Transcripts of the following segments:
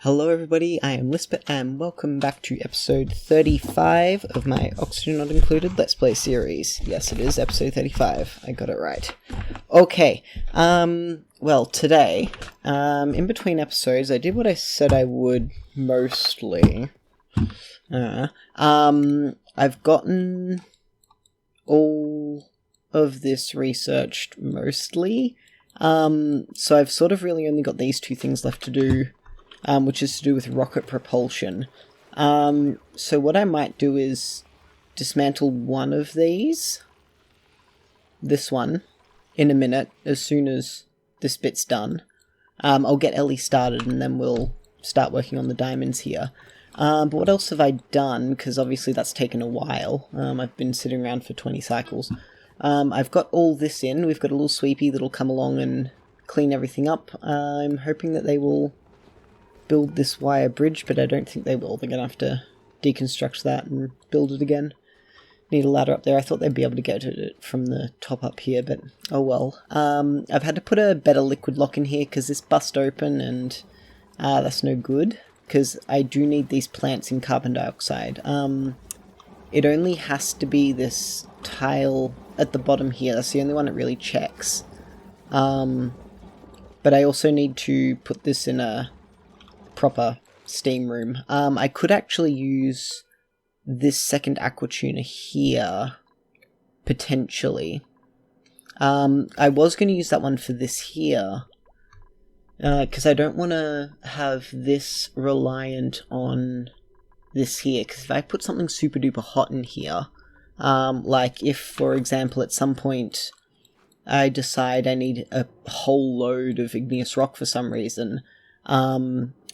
Hello everybody, I am Lisbeth and welcome back to episode 35 of my Oxygen Not Included Let's Play series. Yes, it is episode 35, I got it right. Okay, well today, in between episodes, I did what I said I would mostly. I've gotten all of this researched mostly, so I've sort of really only got these two things left to do. Which is to do with rocket propulsion. So what I might do is dismantle one of these, this one, in a minute, as soon as this bit's done. I'll get Ellie started and then we'll start working on the diamonds here. But what else have I done? Because obviously that's taken a while. I've been sitting around for 20 cycles. I've got all this in. We've got a little sweepy that'll come along and clean everything up. I'm hoping that they will build this wire bridge, but I don't think they will. They're going to have to deconstruct that and build it again. Need a ladder up there. I thought they'd be able to get to it from the top up here, but oh well. I've had to put a better liquid lock in here because this bust open and that's no good, because I do need these plants in carbon dioxide. It only has to be this tile at the bottom here. That's the only one it really checks. But I also need to put this in a proper steam room. I could actually use this second aqua tuner here, potentially. I was going to use that one for this here, because I don't want to have this reliant on this here, because if I put something super duper hot in here, like if, for example, at some point I decide I need a whole load of igneous rock for some reason,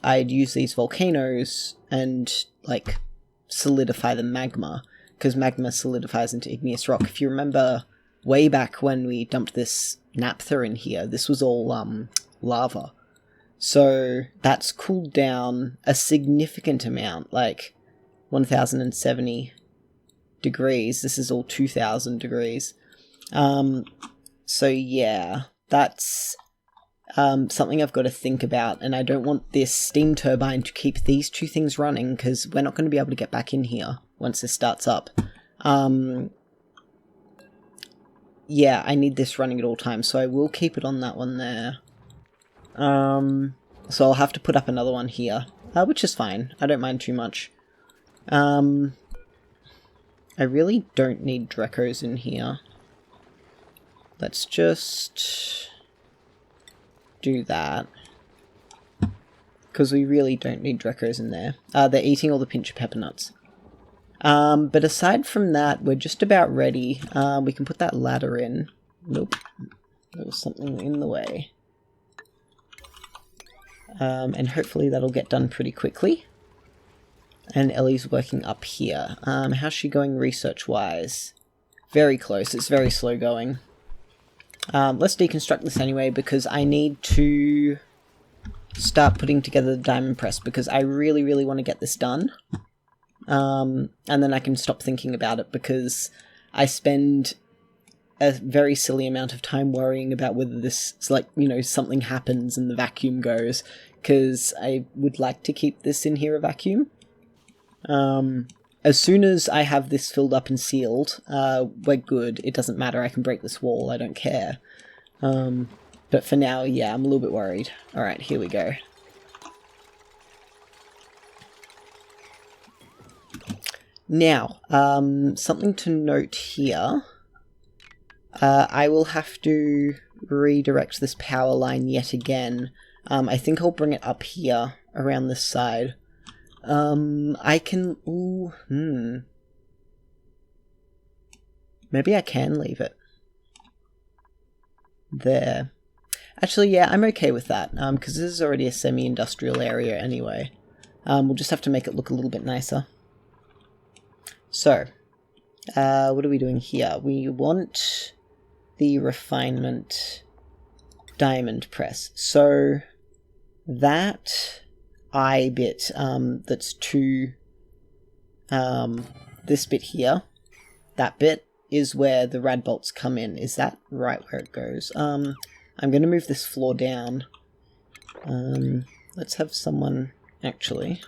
I'd use these volcanoes and, like, solidify the magma, because magma solidifies into igneous rock. If you remember way back when we dumped this naphtha in here, this was all, lava. So that's cooled down a significant amount, like 1070 degrees. This is all 2000 degrees. So yeah, that's something I've got to think about, and I don't want this steam turbine to keep these two things running, because we're not going to be able to get back in here once this starts up. Yeah, I need this running at all times, so I will keep it on that one there. So I'll have to put up another one here, which is fine. I don't mind too much. I really don't need Drecos in here. Let's just do that, because we really don't need Drecos in there. They're eating all the pincher pepper nuts. But aside from that, we're just about ready. We can put that ladder in. Nope, there was something in the way. And hopefully that'll get done pretty quickly. And Ellie's working up here. How's she going research-wise? Very close. It's very slow going. Let's deconstruct this anyway, because I need to start putting together the diamond press, because I really, really want to get this done. And then I can stop thinking about it, because I spend a very silly amount of time worrying about whether this, like, you know, something happens and the vacuum goes, because I would like to keep this in here a vacuum. As soon as I have this filled up and sealed, we're good. It doesn't matter. I can break this wall. I don't care. But for now, yeah, I'm a little bit worried. Alright, here we go. Now, something to note here. I will have to redirect this power line yet again. I think I'll bring it up here, around this side. I can... Ooh, maybe I can leave it there. Actually, yeah, I'm okay with that, because this is already a semi-industrial area anyway. We'll just have to make it look a little bit nicer. So, what are we doing here? We want the refinement diamond press. So, that eye bit, that's to this bit here, that bit is where the rad bolts come in. Is that right where it goes? I'm going to move this floor down. Let's have someone actually.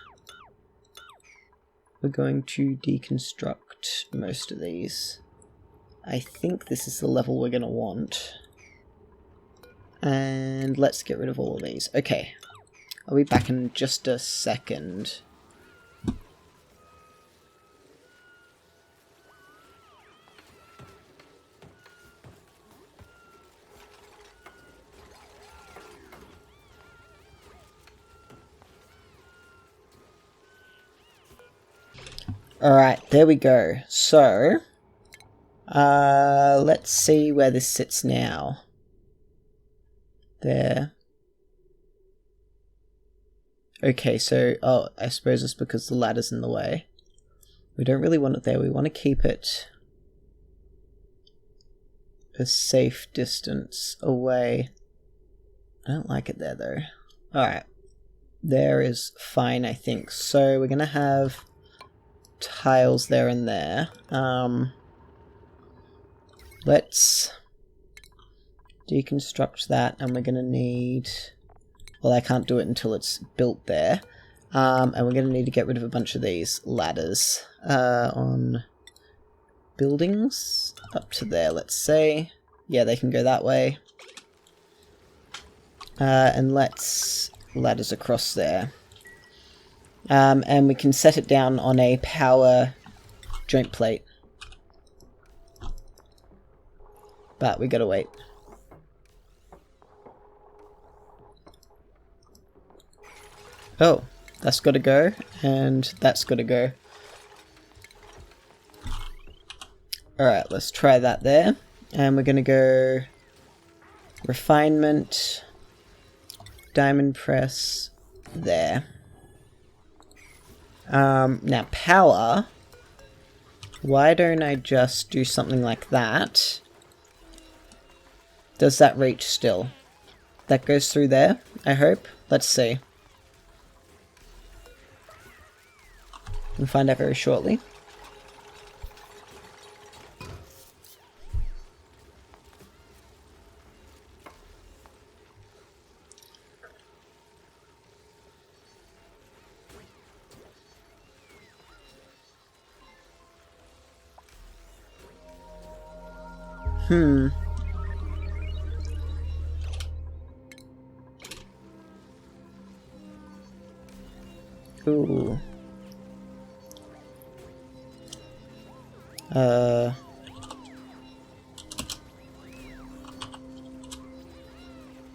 We're going to deconstruct most of these. I think this is the level we're going to want. And let's get rid of all of these. Okay. I'll be back in just a second. Alright, there we go. So, let's see where this sits now. There. Okay, so, oh, I suppose it's because the ladder's in the way. We don't really want it there, we want to keep it a safe distance away. I don't like it there, though. Alright. There is fine, I think. So, we're gonna have tiles there and there. Let's deconstruct that, and we're gonna need... Well, I can't do it until it's built there. And we're gonna need to get rid of a bunch of these ladders on buildings up to there, let's say. Yeah, they can go that way. And let's ladders across there. And we can set it down on a power joint plate. But we gotta wait. Oh, that's gotta go, and that's gotta go. Alright, let's try that there. And we're gonna go refinement, diamond press, there. Now power, why don't I just do something like that? Does that reach still? That goes through there, I hope. Let's see. We'll find out very shortly. Ooh.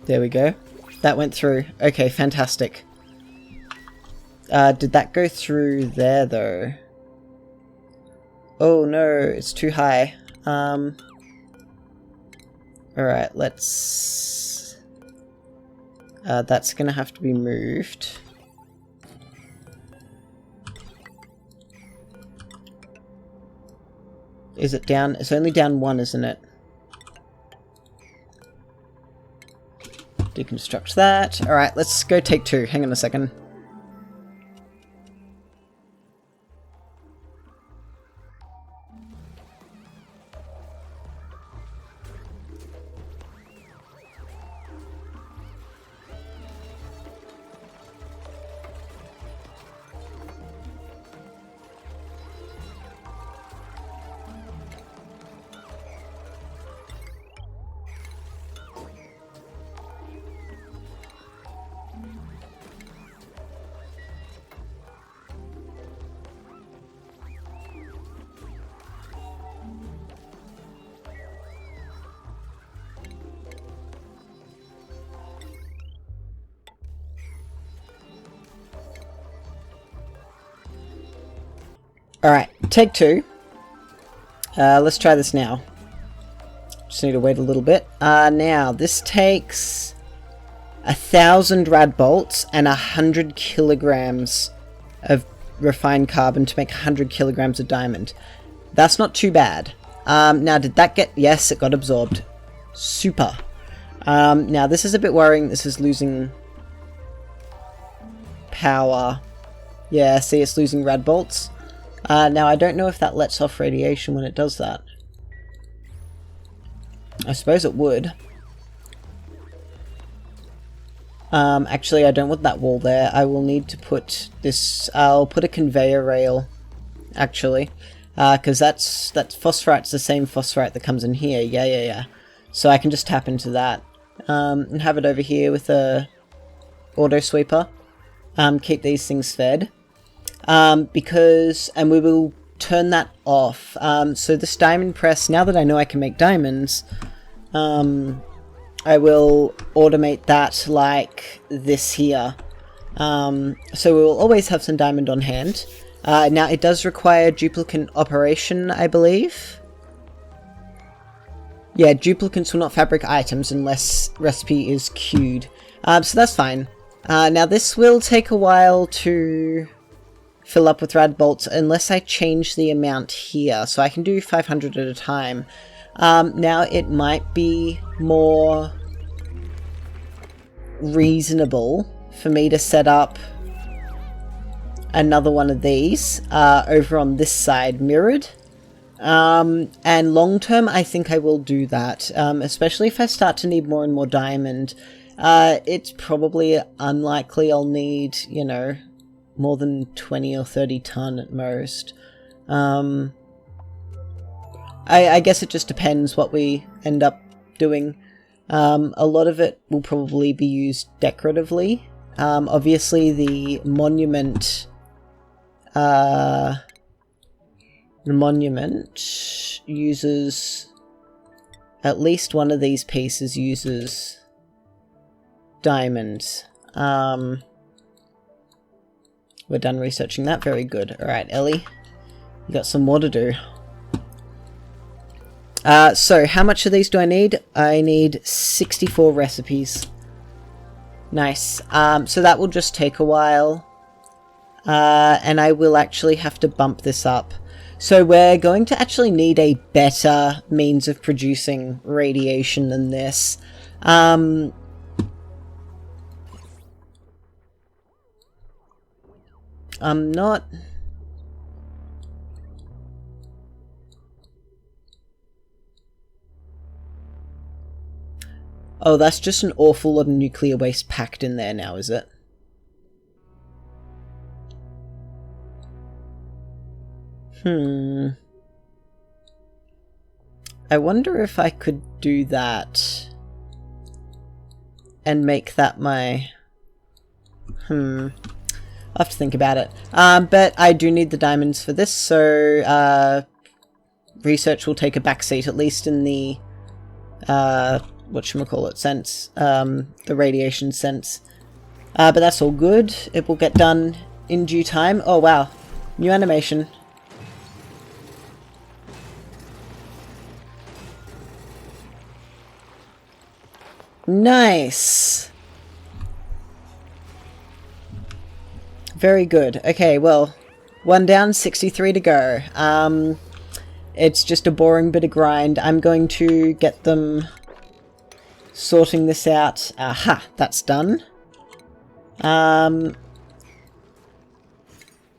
There we go. That went through. Okay, fantastic. Did that go through there, though? Oh no, it's too high. Alright, let's... that's gonna have to be moved. Is it down? It's only down one, isn't it? Deconstruct that. Alright, let's go take two. Hang on a second. Alright, take two. Let's try this now. Just need to wait a little bit. Now, this takes 1,000 rad bolts and 100 kilograms of refined carbon to make 100 kilograms of diamond. That's not too bad. Now, did that get... Yes, it got absorbed. Super. Now, this is a bit worrying. This is losing power. Yeah, see, it's losing rad bolts. Now, I don't know if that lets off radiation when it does that. I suppose it would. Actually, I don't want that wall there. I will need to put this... I'll put a conveyor rail, actually. Because that phosphorite's the same phosphorite that comes in here. Yeah. So I can just tap into that. And have it over here with a auto sweeper. Keep these things fed. And we will turn that off. So this diamond press, now that I know I can make diamonds, I will automate that like this here. So we will always have some diamond on hand. Now it does require duplicate operation, I believe. Yeah, duplicates will not fabric items unless recipe is queued. So that's fine. Now this will take a while to fill up with rad bolts unless I change the amount here. So I can do 500 at a time. Now it might be more reasonable for me to set up another one of these over on this side mirrored. And long term I think I will do that, especially if I start to need more and more diamond. It's probably unlikely I'll need, you know, more than 20 or 30 ton at most. I guess it just depends what we end up doing. A lot of it will probably be used decoratively. Obviously the monument uses, at least one of these pieces uses diamonds. We're done researching that. Very good. Alright, Ellie. You got some more to do. So, how much of these do I need? I need 64 recipes. Nice. So that will just take a while. And I will actually have to bump this up. So we're going to actually need a better means of producing radiation than this. I'm not... Oh, that's just an awful lot of nuclear waste packed in there now, is it? I wonder if I could do that and make that my... I'll have to think about it. But I do need the diamonds for this, so research will take a backseat, at least in the whatchamacallit sense, the radiation sense. But that's all good. It will get done in due time. Oh wow, new animation. Nice! Very good. Okay, well, 1 down, 63 to go. It's just a boring bit of grind. I'm going to get them sorting this out. Aha, that's done. And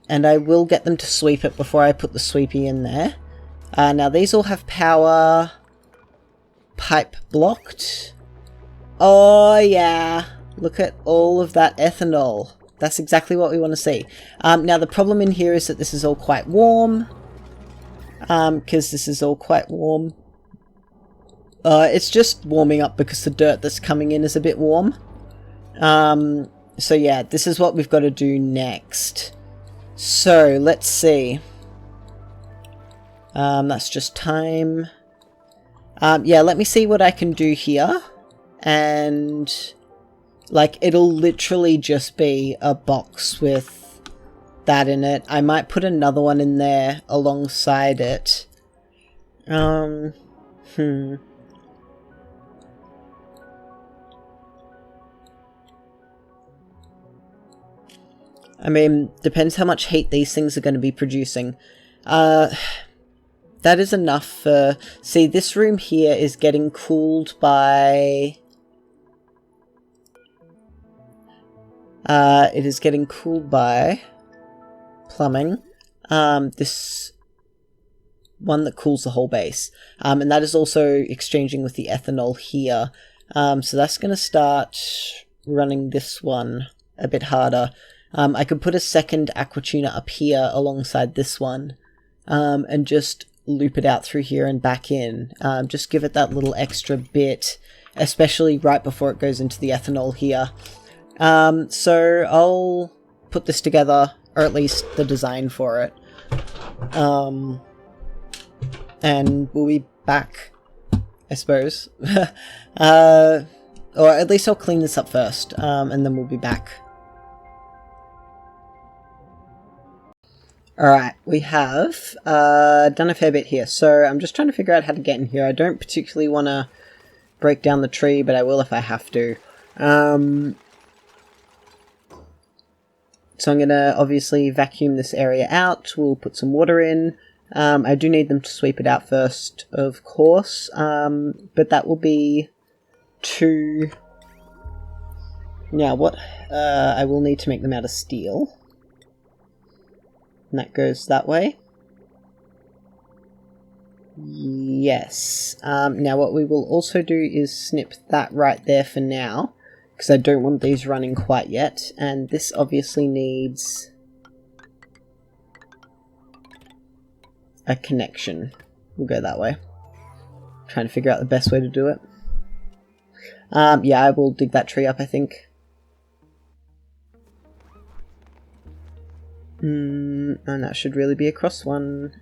I will get them to sweep it before I put the sweepy in there. Now these all have power. Pipe blocked. Oh yeah, look at all of that ethanol. That's exactly what we want to see. Now the problem in here is that this is all quite warm. Because this is all quite warm. It's just warming up because the dirt that's coming in is a bit warm. So yeah, this is what we've got to do next. So, let's see. That's just time. Yeah, let me see what I can do here. And, like, it'll literally just be a box with that in it. I might put another one in there alongside it. I mean, depends how much heat these things are going to be producing. That is enough for... See, this room here is getting cooled by... it is getting cooled by plumbing. This one that cools the whole base. And that is also exchanging with the ethanol here. So that's going to start running this one a bit harder. I could put a second aqua tuner up here alongside this one, and just loop it out through here and back in. Just give it that little extra bit, especially right before it goes into the ethanol here. So I'll put this together, or at least the design for it. And we'll be back, I suppose. Or at least I'll clean this up first, and then we'll be back. Alright, we have done a fair bit here, so I'm just trying to figure out how to get in here. I don't particularly want to break down the tree, but I will if I have to. So I'm going to obviously vacuum this area out. We'll put some water in. I do need them to sweep it out first, of course, but that will be 2... Now what? I will need to make them out of steel. And that goes that way. Yes. Now what we will also do is snip that right there for now, because I don't want these running quite yet, and this obviously needs a connection. We'll go that way. Trying to figure out the best way to do it. Yeah, I will dig that tree up, I think. And that should really be across one.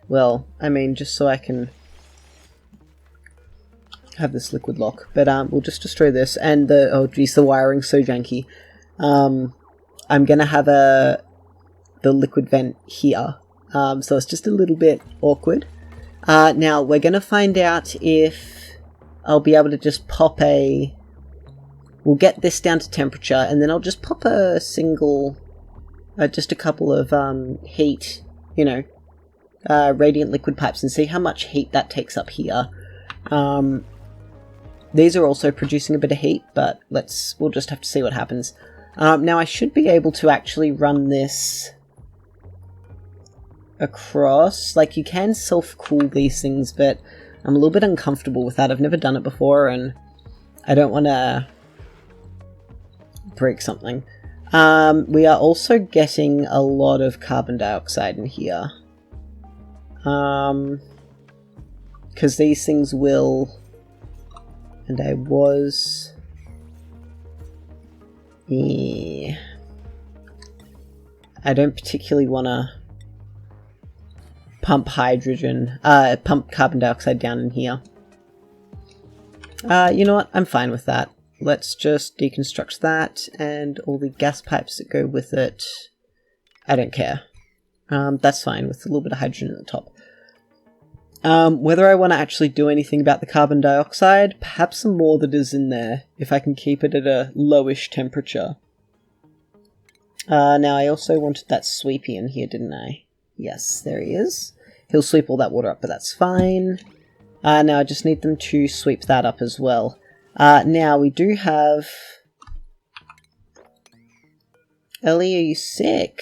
Well, I mean, just so I can have this liquid lock. But we'll just destroy this. And the... oh geez, the wiring's so janky. I'm gonna have the liquid vent here. So it's just a little bit awkward. Now, we're gonna find out if I'll be able to just pop a... we'll get this down to temperature, and then I'll just pop a single... just a couple of heat, you know, radiant liquid pipes, and see how much heat that takes up here. These are also producing a bit of heat, but we'll just have to see what happens. Now I should be able to actually run this across. Like, you can self-cool these things, but I'm a little bit uncomfortable with that. I've never done it before, and I don't want to break something. We are also getting a lot of carbon dioxide in here. Because these things will... and I was... yeah. I don't particularly want to pump pump carbon dioxide down in here. You know what? I'm fine with that. Let's just deconstruct that and all the gas pipes that go with it. I don't care. That's fine with a little bit of hydrogen at the top. Whether I want to actually do anything about the carbon dioxide, perhaps some more that is in there, if I can keep it at a lowish temperature. Now I also wanted that sweepy in here, didn't I? Yes, there he is. He'll sweep all that water up, but that's fine. Now I just need them to sweep that up as well. Now we do have... Ellie, are you sick?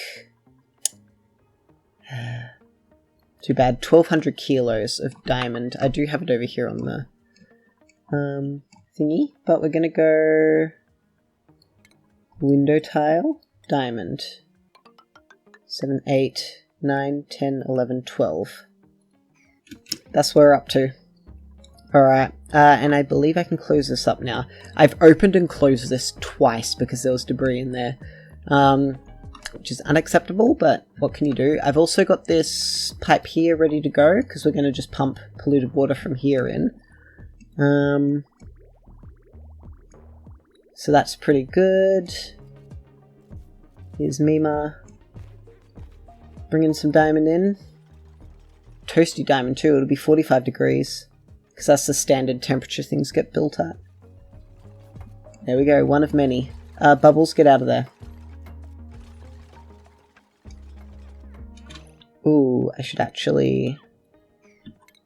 Too bad. 1,200 kilos of diamond. I do have it over here on the thingy, but we're gonna go window tile, diamond. 7, 8, 9, 10, 11, 12. That's where we're up to. Alright, and I believe I can close this up now. I've opened and closed this twice because there was debris in there. Which is unacceptable, but what can you do? I've also got this pipe here ready to go, because we're going to just pump polluted water from here in. So that's pretty good. Here's Mima. Bringing some diamond in. Toasty diamond too, it'll be 45 degrees. Because that's the standard temperature things get built at. There we go, one of many. Bubbles, get out of there. Ooh, I should actually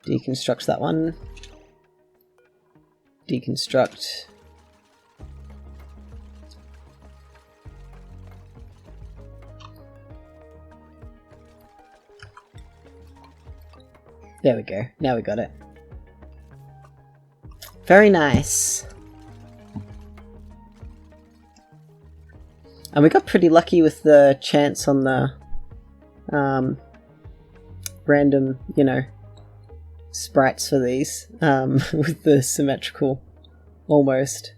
deconstruct that one. Deconstruct. There we go. Now we got it. Very nice. And we got pretty lucky with the chance on the random, you know, sprites for these, with the symmetrical, almost.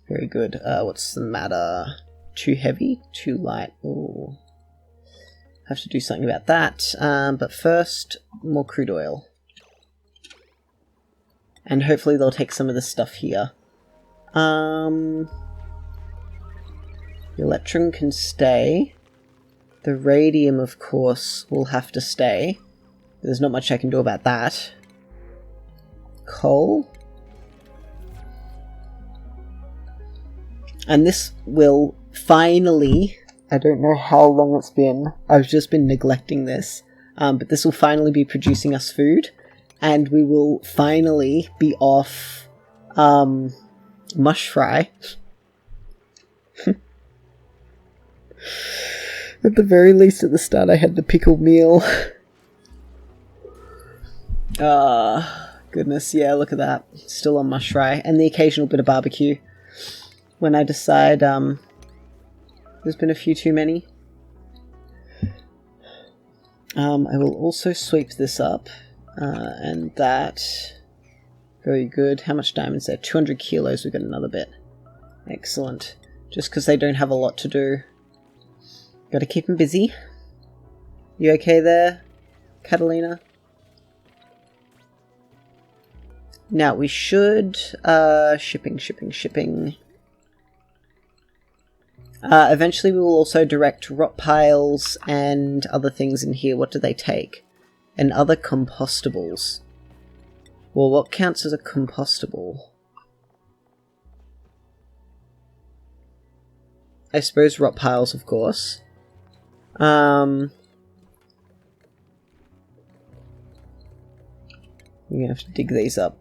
Very good. What's the matter? Too heavy? Too light? Ooh. Have to do something about that. But first, more crude oil. And hopefully they'll take some of the stuff here. The electrum can stay. The radium, of course, will have to stay. There's not much I can do about that. Coal. And this will finally... I don't know how long it's been. I've just been neglecting this. But this will finally be producing us food. And we will finally be off mush fry. At the very least, at the start, I had the pickled meal. Goodness, yeah, look at that. Still on mush fry. And the occasional bit of barbecue. When I decide, there's been a few too many. I will also sweep this up. And that... Very good. How much diamonds there? 200 kilos, we've got another bit. Excellent. Just because they don't have a lot to do. Gotta keep them busy. You okay there, Catalina? Now, we should... shipping. Eventually we will also direct rot piles and other things in here. What do they take? And other compostables. Well, what counts as a compostable? I suppose rot piles, of course. We're gonna have to dig these up.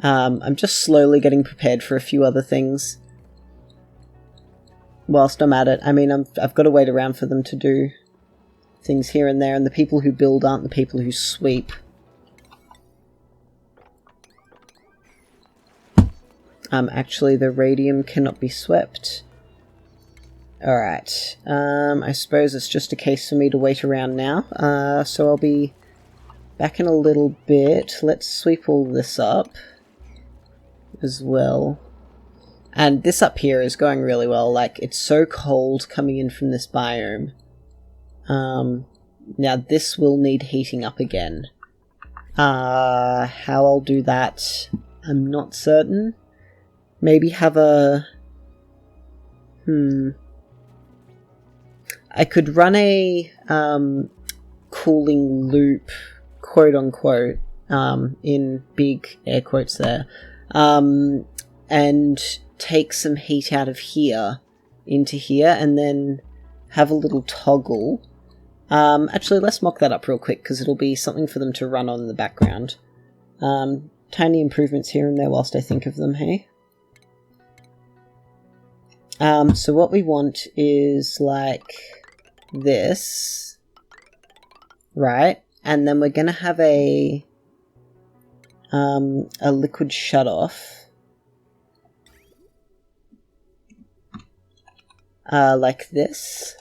I'm just slowly getting prepared for a few other things. Whilst I'm at it, I mean, I've got to wait around for them to do things here and there, and the people who build aren't the people who sweep. Actually, the radium cannot be swept. Alright, I suppose it's just a case for me to wait around now. So I'll be back in a little bit. Let's sweep all this up as well. And this up here is going really well. Like, it's so cold coming in from this biome. Now this will need heating up again. How I'll do that, I'm not certain. Maybe have a... I could run a cooling loop, quote unquote, in big air quotes there, and take some heat out of here into here, and then have a little toggle. Actually, let's mock that up real quick, because it'll be something for them to run on in the background. Tiny improvements here and there whilst I think of them, hey? So what we want is like this, right? And then we're gonna have a liquid shutoff. Like this.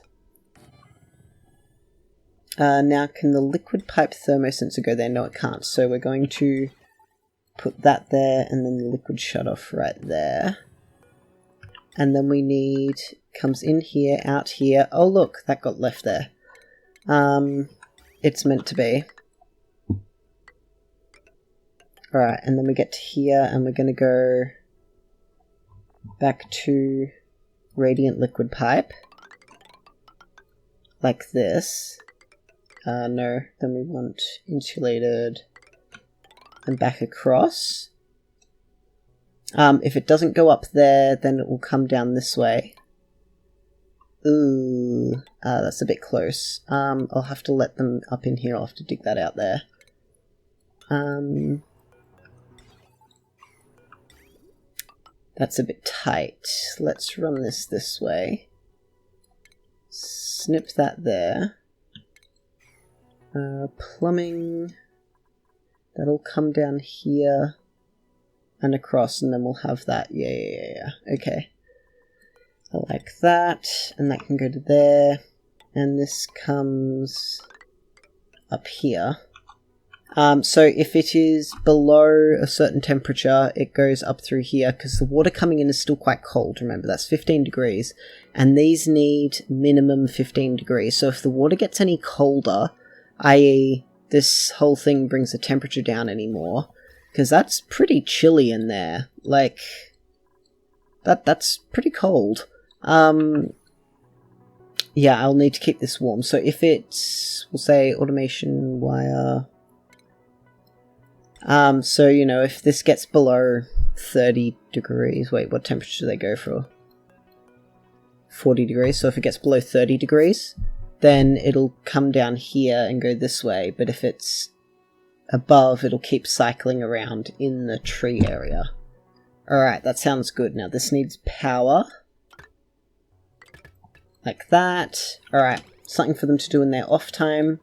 Now, can the liquid pipe thermosensor go there? No, it can't. So we're going to put that there, and then the liquid shutoff right there. And then we need... comes in here, out here. Oh, look, that got left there. It's meant to be. Alright, and then we get to here, and we're going to go back to radiant liquid pipe. Like this. No, then we want insulated and back across. If it doesn't go up there, then it will come down this way. Ooh, that's a bit close. I'll have to let them up in here. I'll have to dig that out there. That's a bit tight. Let's run this way. Snip that there. Plumbing. That'll come down here and across, and then we'll have that. Yeah. Okay. I like that, and that can go to there, and this comes up here. So if it is below a certain temperature, it goes up through here, because the water coming in is still quite cold, remember, that's 15 degrees, and these need minimum 15 degrees, so if the water gets any colder, i.e. this whole thing brings the temperature down anymore, because that's pretty chilly in there, like, that's pretty cold. Yeah, I'll need to keep this warm, so if it's, we'll say automation wire... so, you know, if this gets below 30 degrees... Wait, what temperature do they go for? 40 degrees. So if it gets below 30 degrees, then it'll come down here and go this way. But if it's above, it'll keep cycling around in the tree area. Alright, that sounds good. Now, this needs power. Like that. Alright, something for them to do in their off time.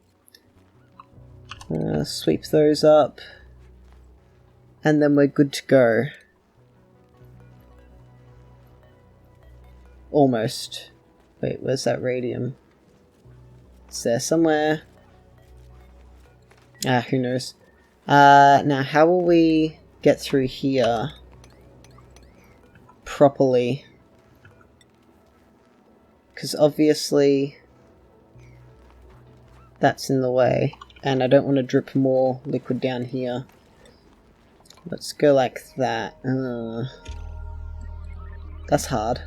Sweep those up. And then we're good to go. Almost. Wait, where's that radium? It's there somewhere. Who knows. Now, how will we get through here properly? Because obviously that's in the way. And I don't want to drip more liquid down here. Let's go like that. That's hard.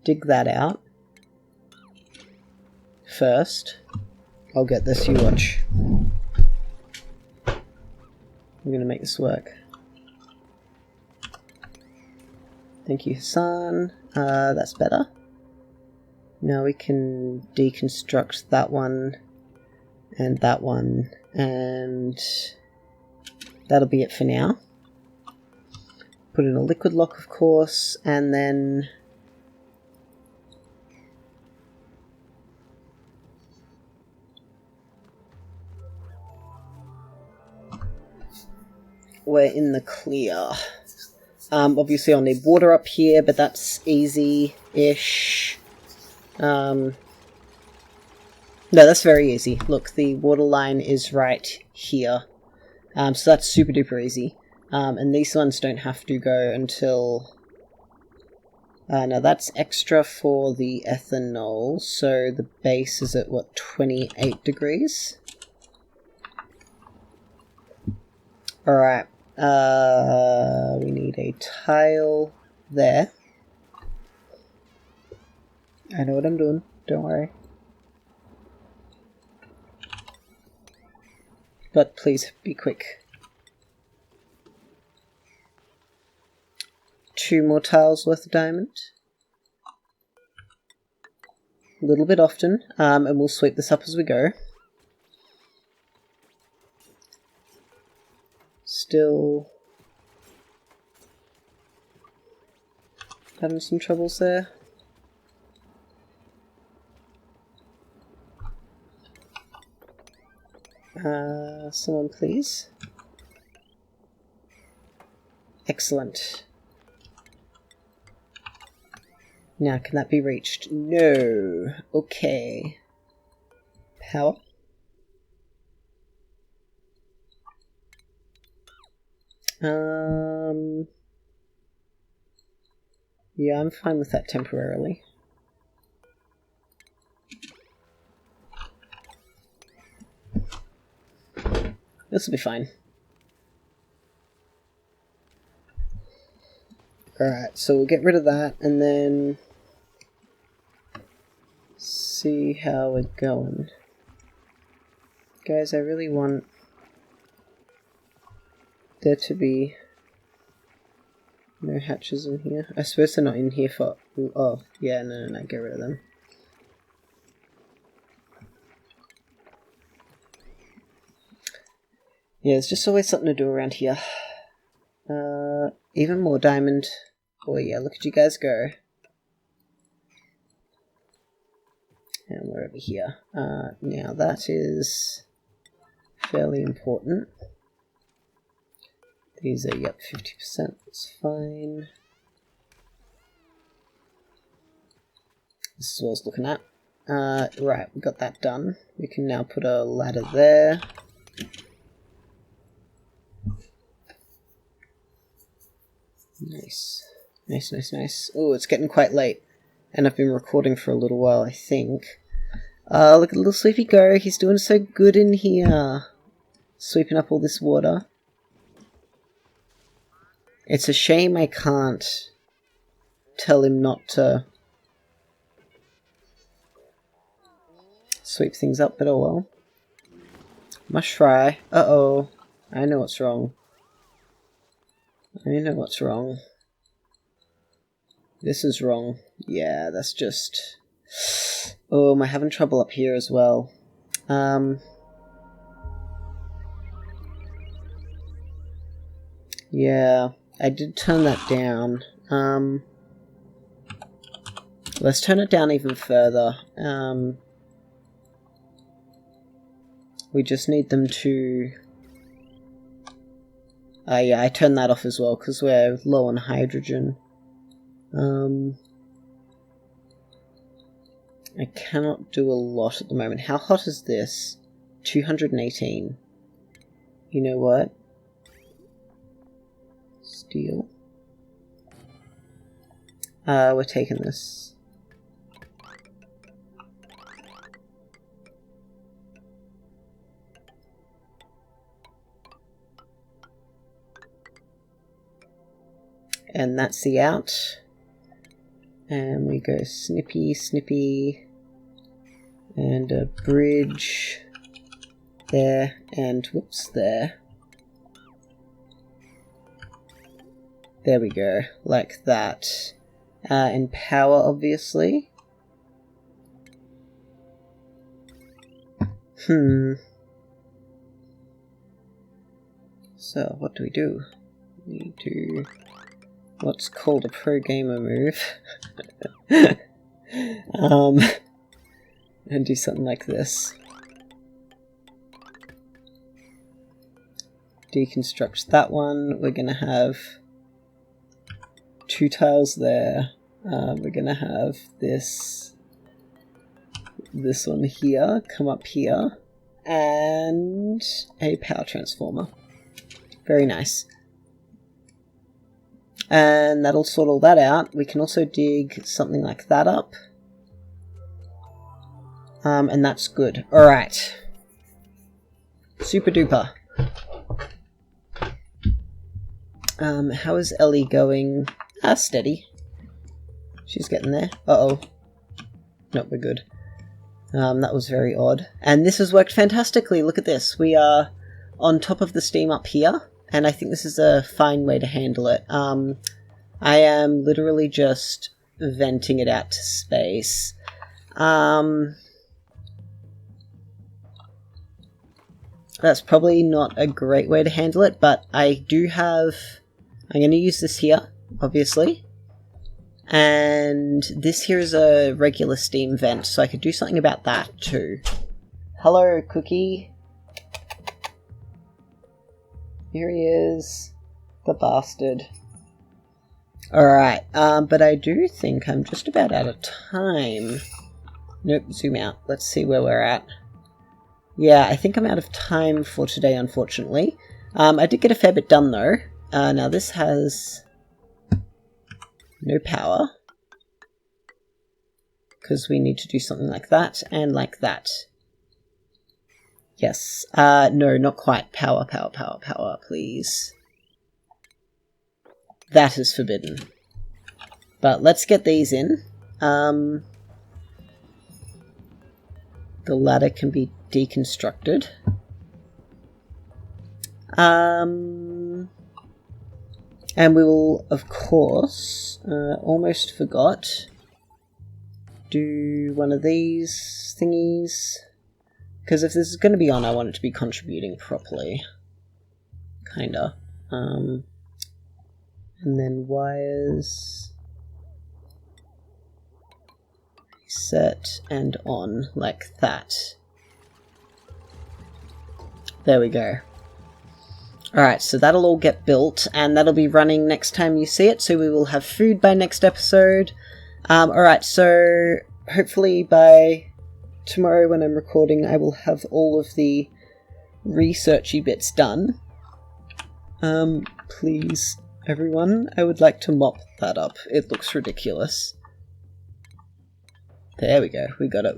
Dig that out. First. I'll get this, you watch. I'm gonna make this work. Thank you, Hassan. That's better. Now we can deconstruct that one, and that'll be it for now. Put in a liquid lock, of course, and then we're in the clear. Obviously I'll need water up here, but that's easy-ish. No, that's very easy. Look, the water line is right here. So that's super duper easy. And these ones don't have to go until... no, that's extra for the ethanol, so the base is at, what, 28 degrees? Alright, we need a tile there. I know what I'm doing, don't worry. But please be quick. 2 more tiles worth of diamond. A little bit often, and we'll sweep this up as we go. Still having some troubles there. Someone please. Excellent. Now, can that be reached? No. Okay. Power. Yeah, I'm fine with that temporarily. This will be fine. Alright, so we'll get rid of that and then see how we're going. Guys, I really want there to be no hatches in here. I suppose they're not in here for... Oh, yeah, no, get rid of them. Yeah, there's just always something to do around here. Even more diamond. Oh yeah, look at you guys go. And we're over here. Now that is fairly important. These are, yep, 50%, that's fine. This is what I was looking at. Right, we got that done. We can now put a ladder there. Nice. Nice, nice, nice. Oh, it's getting quite late. And I've been recording for a little while, I think. Look at the little Sleepy go. He's doing so good in here. Sweeping up all this water. It's a shame I can't tell him not to sweep things up, but oh well. Must try. Uh-oh. I know what's wrong. I know what's wrong. This is wrong. Yeah, that's just... Oh, am I having trouble up here as well? Yeah, I did turn that down. Let's turn it down even further. We just need them to... yeah, I turned that off as well because we're low on hydrogen. I cannot do a lot at the moment. How hot is this? 218. You know what? Steel. We're taking this. And that's the out. And we go snippy, snippy. And a bridge. There. And whoops, there. There we go. Like that. And power, obviously. So, what do? We do what's called a pro gamer move. And do something like this. Deconstruct that one. We're gonna have 2 tiles there. We're gonna have this one here come up here, and a power transformer. Very nice. And that'll sort all that out. We can also dig something like that up. And that's good. Alright. Super duper. How is Ellie going? Steady. She's getting there. Uh-oh. Nope, we're good. That was very odd. And this has worked fantastically. Look at this. We are on top of the steam up here. And I think this is a fine way to handle it. I am literally just venting it out to space. That's probably not a great way to handle it, but I do have... I'm going to use this here, obviously. And this here is a regular steam vent, so I could do something about that too. Hello, Cookie. Here he is. The bastard. Alright, but I do think I'm just about out of time. Nope, zoom out. Let's see where we're at. Yeah, I think I'm out of time for today, unfortunately. I did get a fair bit done, though. Now, this has no power. Because we need to do something like that, and like that. Yes. No, not quite. Power, power, power, power, please. That is forbidden. But let's get these in. The ladder can be deconstructed. And we will, of course, almost forgot, do one of these thingies. Because if this is going to be on, I want it to be contributing properly. Kinda. And then wires... set and on, like that. There we go. Alright, so that'll all get built, and that'll be running next time you see it, so we will have food by next episode. Alright, so hopefully by tomorrow when I'm recording, I will have all of the researchy bits done. Please, everyone, I would like to mop that up. It looks ridiculous. There we go, we got it.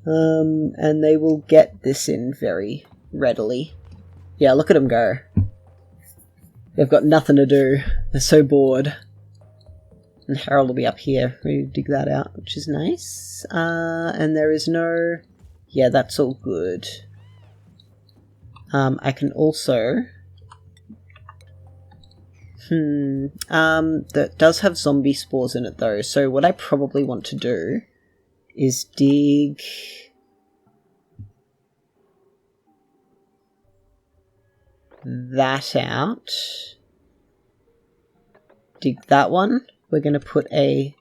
And they will get this in very readily. Yeah, look at them go. They've got nothing to do. They're so bored. And Harold will be up here. We dig that out, which is nice. And there is no... Yeah, that's all good. I can also... that does have zombie spores in it though, so what I probably want to do is dig... that out. Dig that one. We're going to put a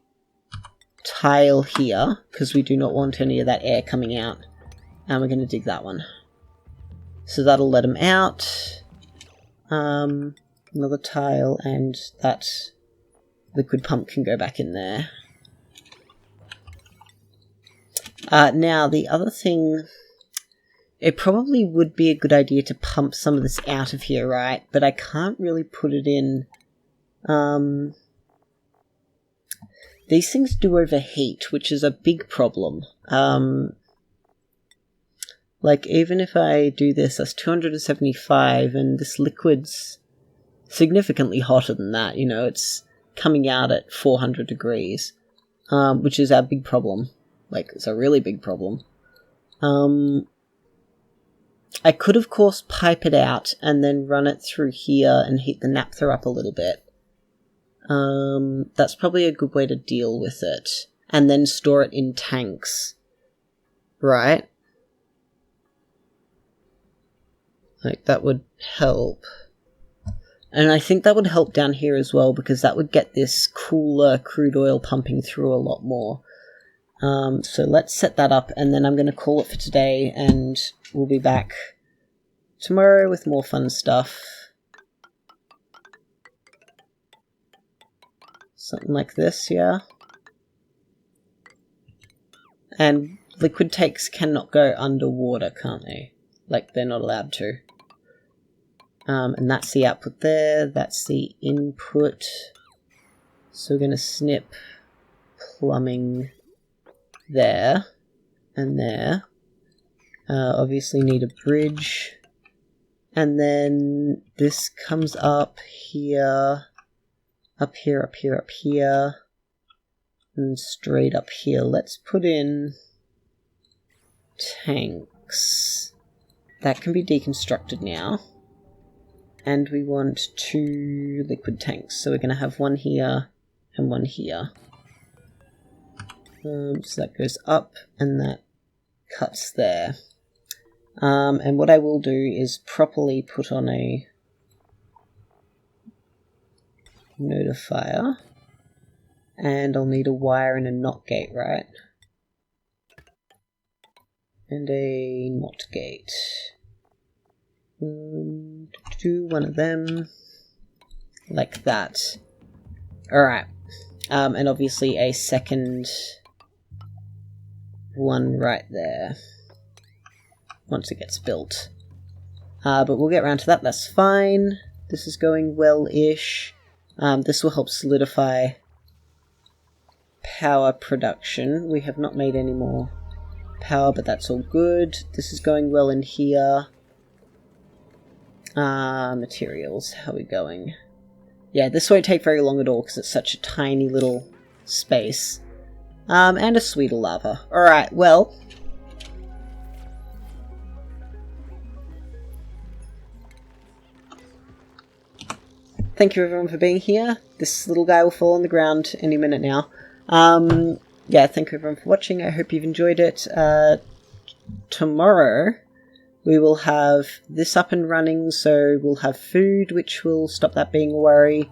tile here because we do not want any of that air coming out. And we're going to dig that one. So that'll let them out. Another tile, and that liquid pump can go back in there. Now the other thing... It probably would be a good idea to pump some of this out of here, right? But I can't really put it in... These things do overheat, which is a big problem. Like, even if I do this, that's 275, and this liquid's significantly hotter than that, you know? It's coming out at 400 degrees, which is our big problem. Like, it's a really big problem. I could, of course, pipe it out and then run it through here and heat the naphtha up a little bit. That's probably a good way to deal with it. And then store it in tanks. Right? Like, that would help. And I think that would help down here as well, because that would get this cooler crude oil pumping through a lot more. So let's set that up, and then I'm going to call it for today, and we'll be back tomorrow with more fun stuff. Something like this, yeah? And liquid tanks cannot go underwater, can't they? Like, they're not allowed to. And that's the output there, that's the input. So we're going to snip plumbing there and there. Obviously need a bridge. And then this comes up here, up here, up here, up here, and straight up here. Let's put in tanks. That can be deconstructed now. And we want 2 liquid tanks. So we're going to have one here and one here. So that goes up and that cuts there. And what I will do is properly put on a notifier. And I'll need a wire and a NOT gate, right? And a NOT gate. Do one of them. Like that. Alright. And obviously a second one right there. Once it gets built. But we'll get around to that, that's fine. This is going well-ish. This will help solidify power production. We have not made any more power, but that's all good. This is going well in here. Materials, how are we going? Yeah, this won't take very long at all because it's such a tiny little space. And a suite of lava. Alright, well. Thank you everyone for being here. This little guy will fall on the ground any minute now. Yeah, thank you everyone for watching. I hope you've enjoyed it. Tomorrow we will have this up and running, so we'll have food, which will stop that being a worry,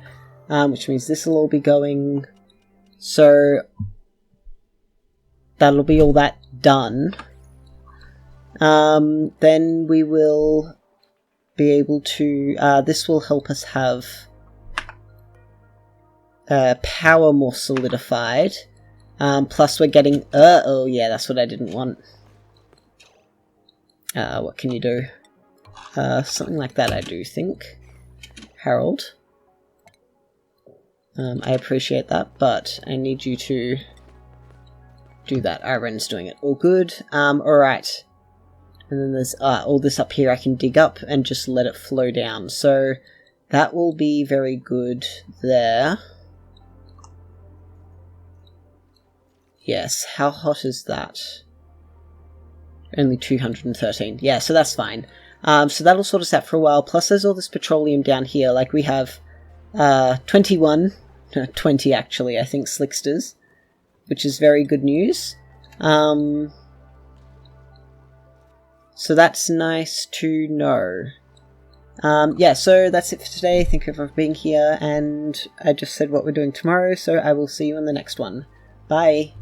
which means this will all be going. So that'll be all that done. then we will be able to, this will help us have power more solidified, plus we're getting, oh yeah, that's what I didn't want. What can you do? Something like that, I do think. Harold. I appreciate that, but I need you to do that. Iron's doing it. All good. Alright. And then there's all this up here I can dig up and just let it flow down. So that will be very good there. Yes, how hot is that? Only 213. Yeah, so that's fine. So that'll sort us out for a while. Plus there's all this petroleum down here. Like we have 20 actually, I think, slicksters, which is very good news. So that's nice to know. Yeah, so that's it for today. Thank you for being here, and I just said what we're doing tomorrow, so I will see you in the next one. Bye!